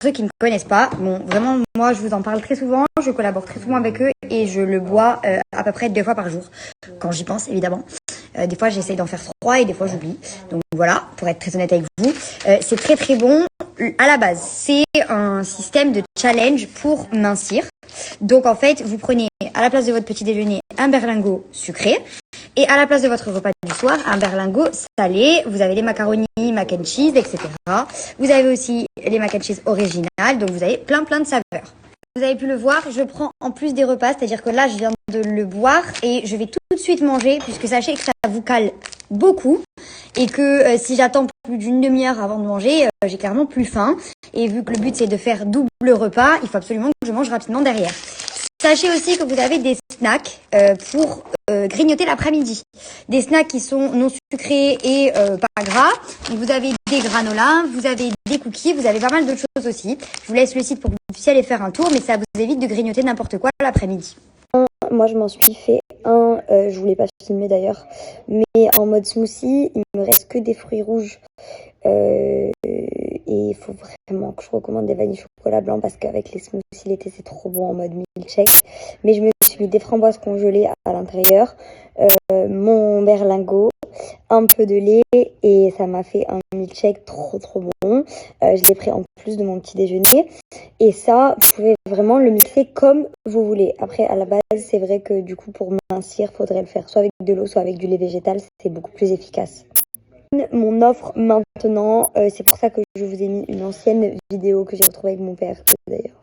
ceux qui ne me connaissent pas, bon, vraiment, moi, je vous en parle très souvent, je collabore très souvent avec eux et je le bois à peu près 2 fois par jour, quand j'y pense, évidemment. Des fois, j'essaye d'en faire 3 et des fois, j'oublie. Donc voilà, pour être très honnête avec vous. C'est très très bon. À la base, c'est un système de challenge pour mincir. Donc en fait, vous prenez à la place de votre petit déjeuner un berlingot sucré et à la place de votre repas du soir un berlingot salé. Vous avez les macaronis, mac and cheese, etc. Vous avez aussi les mac and cheese originales, donc vous avez plein de saveurs. Vous avez pu le voir, je prends en plus des repas, c'est-à-dire que là, je viens de le boire et je vais tout de suite manger puisque sachez que ça vous cale beaucoup et que si j'attends plus d'une demi-heure avant de manger, j'ai clairement plus faim. Et vu que le but, c'est de faire double repas, il faut absolument que je mange rapidement derrière. Sachez aussi que vous avez des snacks pour grignoter l'après-midi. Des snacks qui sont non sucrés et pas gras. Donc vous avez des granolas, vous avez des cookies, vous avez pas mal d'autres choses aussi. Je vous laisse le site pour que vous puissiez aller faire un tour, mais ça vous évite de grignoter n'importe quoi l'après-midi. Moi, je m'en suis fait un, je voulais pas filmer d'ailleurs, mais en mode smoothie, il me reste que des fruits rouges. Et il faut vraiment que je recommande des vanilles chocolat blanc parce qu'avec les smoothies l'été c'est trop bon en mode milkshake. Mais je me suis mis des framboises congelées à l'intérieur, mon berlingot, un peu de lait et ça m'a fait un milkshake trop bon. Je l'ai pris en plus de mon petit déjeuner et ça, vous pouvez vraiment le mixer comme vous voulez. Après à la base c'est vrai que du coup pour mincir faudrait le faire soit avec de l'eau soit avec du lait végétal, c'est beaucoup plus efficace. Mon offre maintenant, c'est pour ça que je vous ai mis une ancienne vidéo que j'ai retrouvée avec mon père d'ailleurs.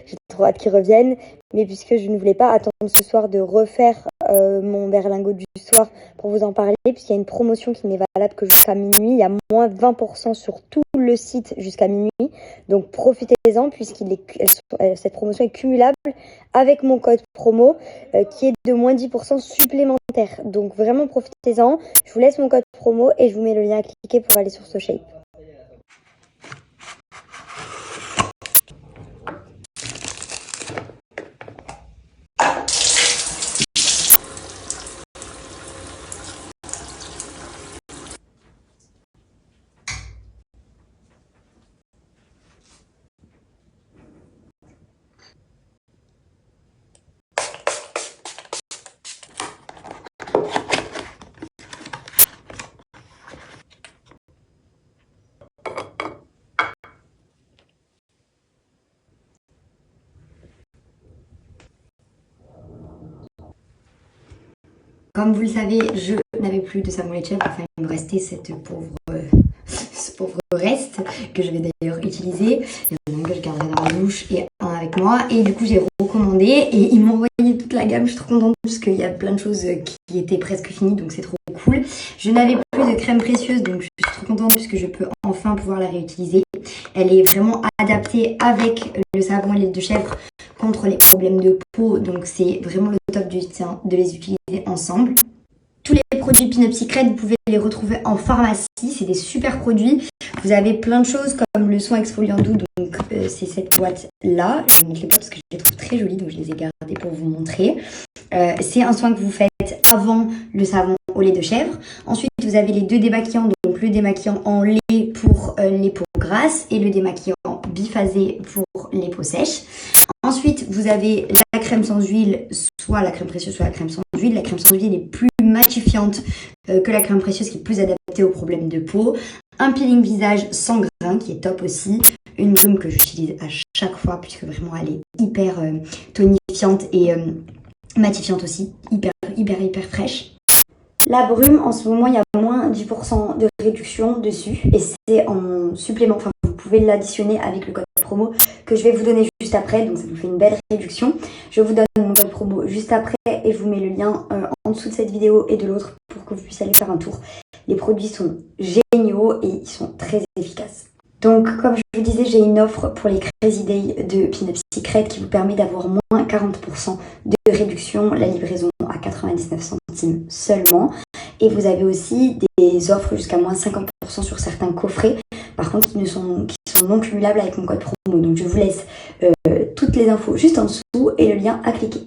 J'ai trop hâte qu'il revienne, mais puisque je ne voulais pas attendre ce soir de refaire mon berlingot du soir pour vous en parler, puisqu'il y a une promotion qui n'est valable que jusqu'à minuit, il y a moins 20% sur tout le site jusqu'à minuit, donc profitez-en cette promotion est cumulable avec mon code promo qui est de moins 10% supplémentaire, donc vraiment profitez-en. Je vous laisse mon code promo et je vous mets le lien à cliquer pour aller sur SoShape. Comme vous le savez, je n'avais plus de savon lait de chèvre, enfin il me restait ce pauvre reste que je vais d'ailleurs utiliser. Il y en a un que je garderai dans la douche et un avec moi. Et du coup j'ai recommandé et ils m'ont envoyé toute la gamme. Je suis trop contente parce qu'il y a plein de choses qui étaient presque finies, donc c'est trop cool. Je n'avais plus de crème précieuse, donc je suis trop contente puisque je peux enfin pouvoir la réutiliser. Elle est vraiment adaptée avec le savon lait de chèvre contre les problèmes de peau, donc c'est vraiment le top du temps de les utiliser ensemble. Tous les produits Pin-Up Secret, vous pouvez les retrouver en pharmacie, c'est des super produits. Vous avez plein de choses comme le soin exfoliant doux, donc c'est cette boîte là. Je vous montre les boîtes parce que je les trouve très jolies, donc je les ai gardées pour vous montrer. C'est un soin que vous faites avant le savon au lait de chèvre. Ensuite, vous avez les 2 démaquillants, donc le démaquillant en lait pour les peaux grasses et le démaquillant biphasé pour les peaux sèches. Ensuite, vous avez la crème sans huile, soit la crème précieuse, soit la crème sans huile. La crème sans huile est plus matifiante que la crème précieuse qui est plus adaptée aux problèmes de peau. Un peeling visage sans grain qui est top aussi. Une brume que j'utilise à chaque fois puisque vraiment elle est hyper tonifiante et matifiante aussi. Hyper fraîche. La brume, en ce moment, il y a moins 10% de réduction dessus et c'est en supplément. Enfin, vous pouvez l'additionner avec le code promo que je vais vous donner juste après. Donc, ça vous fait une belle réduction. Je vous donne mon code promo juste après et je vous mets le lien en dessous de cette vidéo et de l'autre pour que vous puissiez aller faire un tour. Les produits sont géniaux et ils sont très efficaces. Donc, comme je vous disais, j'ai une offre pour les Crazy Days de Pin-Up Secret qui vous permet d'avoir moins 40% de réduction, la livraison à 99 centimes seulement. Et vous avez aussi des offres jusqu'à moins 50% sur certains coffrets, par contre qui sont non cumulables avec mon code promo. Donc, je vous laisse toutes les infos juste en dessous et le lien à cliquer.